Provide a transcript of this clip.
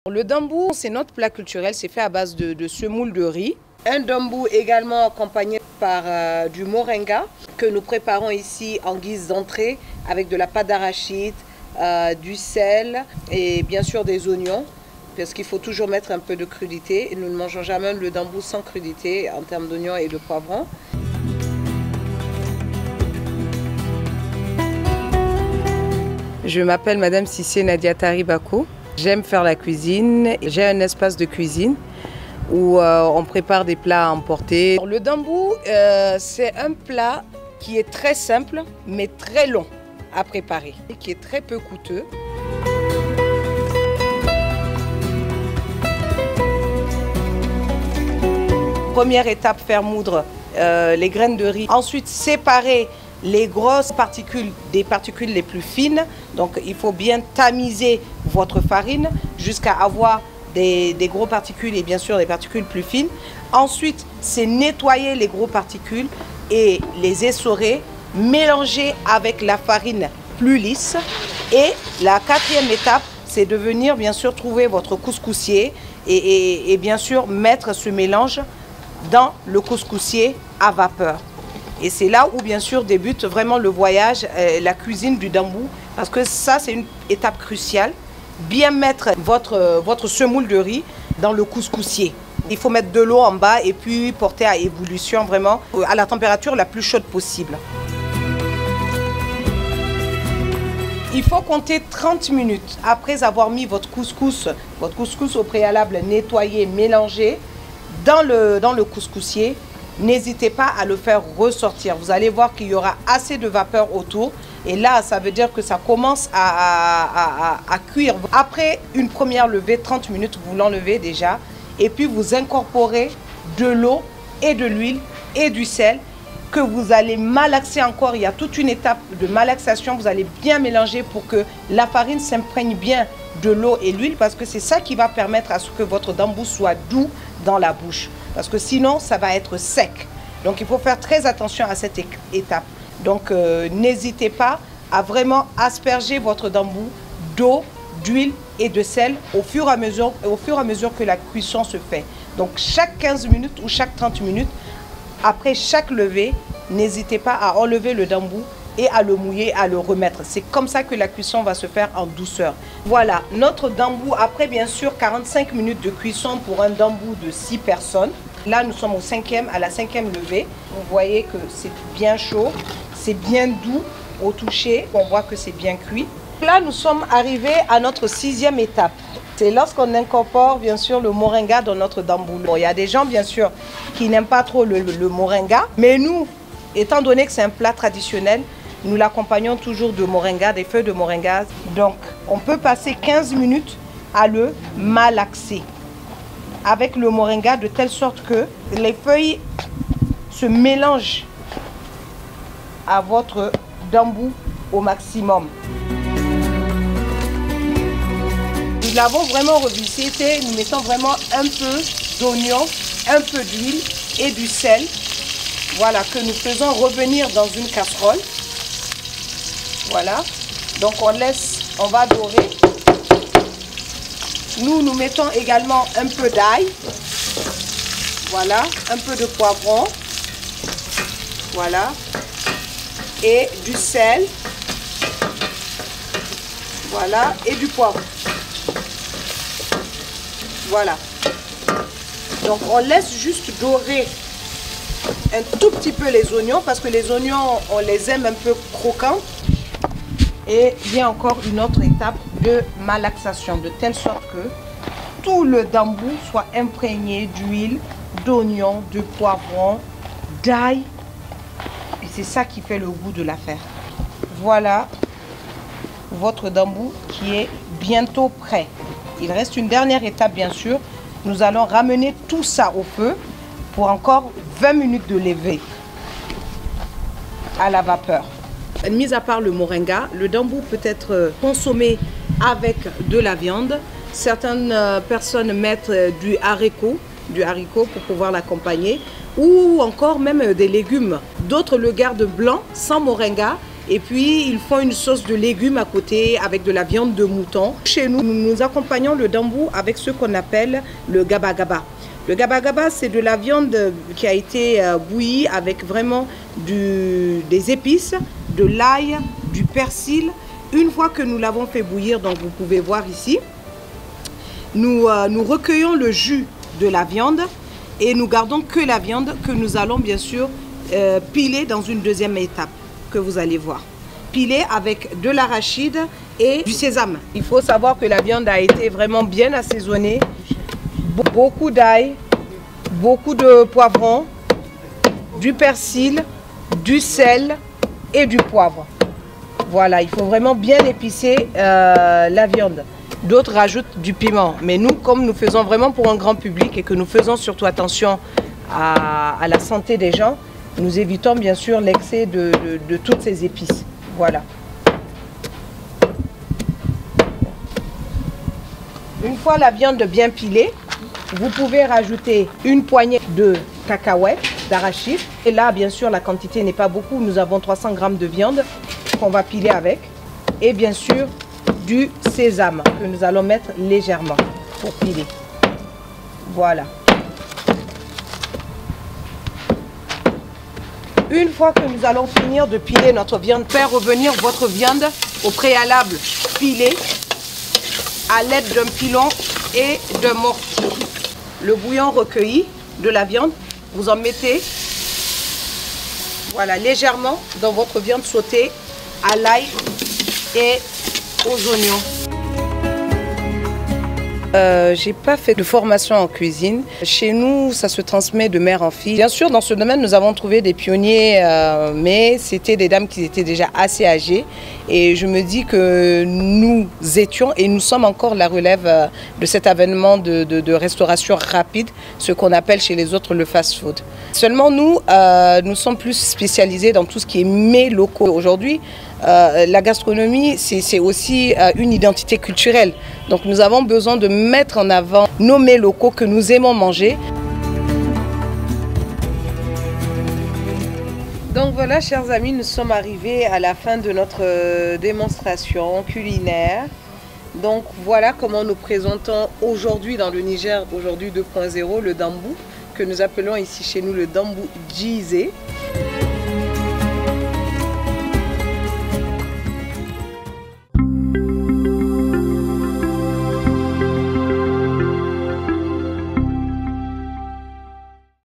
Le dambou, c'est notre plat culturel, c'est fait à base de semoule de riz. Un dambou également accompagné par du moringa que nous préparons ici en guise d'entrée avec de la pâte d'arachide, du sel et bien sûr des oignons parce qu'il faut toujours mettre un peu de crudité. Nous ne mangeons jamais le dambou sans crudité en termes d'oignons et de poivrons. Je m'appelle Madame Cissé Nadia Taribako. J'aime faire la cuisine. J'ai un espace de cuisine où on prépare des plats à emporter. Le dambou, c'est un plat qui est très simple mais très long à préparer et qui est très peu coûteux. Première étape, faire moudre les graines de riz. Ensuite, séparer les grosses particules des particules les plus fines. Donc il faut bien tamiser votre farine jusqu'à avoir des gros particules et bien sûr des particules plus fines. Ensuite, c'est nettoyer les gros particules et les essorer, mélanger avec la farine plus lisse. Et la quatrième étape, c'est de venir bien sûr trouver votre couscoussier et bien sûr mettre ce mélange dans le couscoussier à vapeur. Et c'est là où bien sûr débute vraiment le voyage, la cuisine du dambou, parce que ça c'est une étape cruciale. Bien mettre votre semoule de riz dans le couscoussier. Il faut mettre de l'eau en bas et puis porter à ébullition vraiment à la température la plus chaude possible. Il faut compter 30 minutes après avoir mis votre couscous au préalable nettoyé, mélangé dans le couscoussier. N'hésitez pas à le faire ressortir. Vous allez voir qu'il y aura assez de vapeur autour. Et là, ça veut dire que ça commence à cuire. Après une première levée, 30 minutes, vous l'enlevez déjà. Et puis, vous incorporez de l'eau et de l'huile et du sel que vous allez malaxer encore. Il y a toute une étape de malaxation. Vous allez bien mélanger pour que la farine s'imprègne bien de l'eau et l'huile parce que c'est ça qui va permettre à ce que votre dambou soit doux dans la bouche. Parce que sinon, ça va être sec. Donc, il faut faire très attention à cette étape. Donc, n'hésitez pas à vraiment asperger votre dambou d'eau, d'huile et de sel au fur et à mesure que la cuisson se fait. Donc, chaque 15 minutes ou chaque 30 minutes, après chaque levée, n'hésitez pas à enlever le dambou et à le mouiller, à le remettre. C'est comme ça que la cuisson va se faire en douceur. Voilà, notre dambou, après bien sûr 45 minutes de cuisson pour un dambou de 6 personnes. Là, nous sommes à la cinquième levée. Vous voyez que c'est bien chaud, c'est bien doux au toucher. On voit que c'est bien cuit. Là, nous sommes arrivés à notre 6e étape. C'est lorsqu'on incorpore bien sûr le moringa dans notre dambou. Bon, il y a des gens bien sûr qui n'aiment pas trop le moringa. Mais nous, étant donné que c'est un plat traditionnel, nous l'accompagnons toujours de moringa, des feuilles de moringa. Donc, on peut passer 15 minutes à le malaxer avec le moringa de telle sorte que les feuilles se mélangent à votre dambou au maximum. Nous l'avons vraiment revisité, nous mettons vraiment un peu d'oignon, un peu d'huile et du sel. Voilà, que nous faisons revenir dans une casserole. Voilà, donc on va dorer. Nous mettons également un peu d'ail. Voilà, un peu de poivron. Voilà, et du sel. Voilà, et du poivron. Voilà. Donc on laisse juste dorer un tout petit peu les oignons parce que les oignons, on les aime un peu croquants. Et il y a encore une autre étape de malaxation, de telle sorte que tout le dambou soit imprégné d'huile, d'oignon, de poivron, d'ail. Et c'est ça qui fait le goût de l'affaire. Voilà votre dambou qui est bientôt prêt. Il reste une dernière étape bien sûr. Nous allons ramener tout ça au feu pour encore 20 minutes de levée à la vapeur. Mis à part le moringa, le dambou peut être consommé avec de la viande. Certaines personnes mettent du haricot pour pouvoir l'accompagner ou encore même des légumes. D'autres le gardent blanc, sans moringa Et puis, ils font une sauce de légumes à côté avec de la viande de mouton. Chez nous, nous accompagnons le dambou avec ce qu'on appelle le gaba gaba. Le gaba gaba, c'est de la viande qui a été bouillie avec vraiment des épices, de l'ail, du persil. Une fois que nous l'avons fait bouillir, donc vous pouvez voir ici, nous recueillons le jus de la viande et nous gardons que la viande que nous allons bien sûr piler dans une deuxième étape que vous allez voir. Piler avec de l'arachide et du sésame. Il faut savoir que la viande a été vraiment bien assaisonnée. Beaucoup d'ail, beaucoup de poivrons, du persil, du sel et du poivre. Voilà, il faut vraiment bien épicer la viande. D'autres rajoutent du piment. Mais nous, comme nous faisons vraiment pour un grand public et que nous faisons surtout attention à la santé des gens, nous évitons bien sûr l'excès de toutes ces épices. Voilà. Une fois la viande bien pilée, vous pouvez rajouter une poignée de cacahuètes, d'arachide. Et là, bien sûr, la quantité n'est pas beaucoup. Nous avons 300 g de viande qu'on va piler avec. Et bien sûr, du sésame que nous allons mettre légèrement pour piler. Voilà. Une fois que nous allons finir de piler notre viande, faire revenir votre viande au préalable pilée à l'aide d'un pilon et d'un mortier. Le bouillon recueilli de la viande, vous en mettez voilà, légèrement dans votre viande sautée à l'ail et aux oignons. J'ai pas fait de formation en cuisine. Chez nous, ça se transmet de mère en fille. Bien sûr, dans ce domaine, nous avons trouvé des pionniers, mais c'était des dames qui étaient déjà assez âgées. Et je me dis que nous étions et nous sommes encore la relève de cet avènement de restauration rapide, ce qu'on appelle chez les autres le fast-food. Seulement nous, nous sommes plus spécialisés dans tout ce qui est mets locaux. Aujourd'hui, la gastronomie, c'est aussi une identité culturelle. Donc nous avons besoin de mettre en avant nos mets locaux que nous aimons manger. Donc voilà, chers amis, nous sommes arrivés à la fin de notre démonstration culinaire. Donc voilà comment nous présentons aujourd'hui dans le Niger, aujourd'hui 2.0, le dambou, que nous appelons ici chez nous le dambou djizé.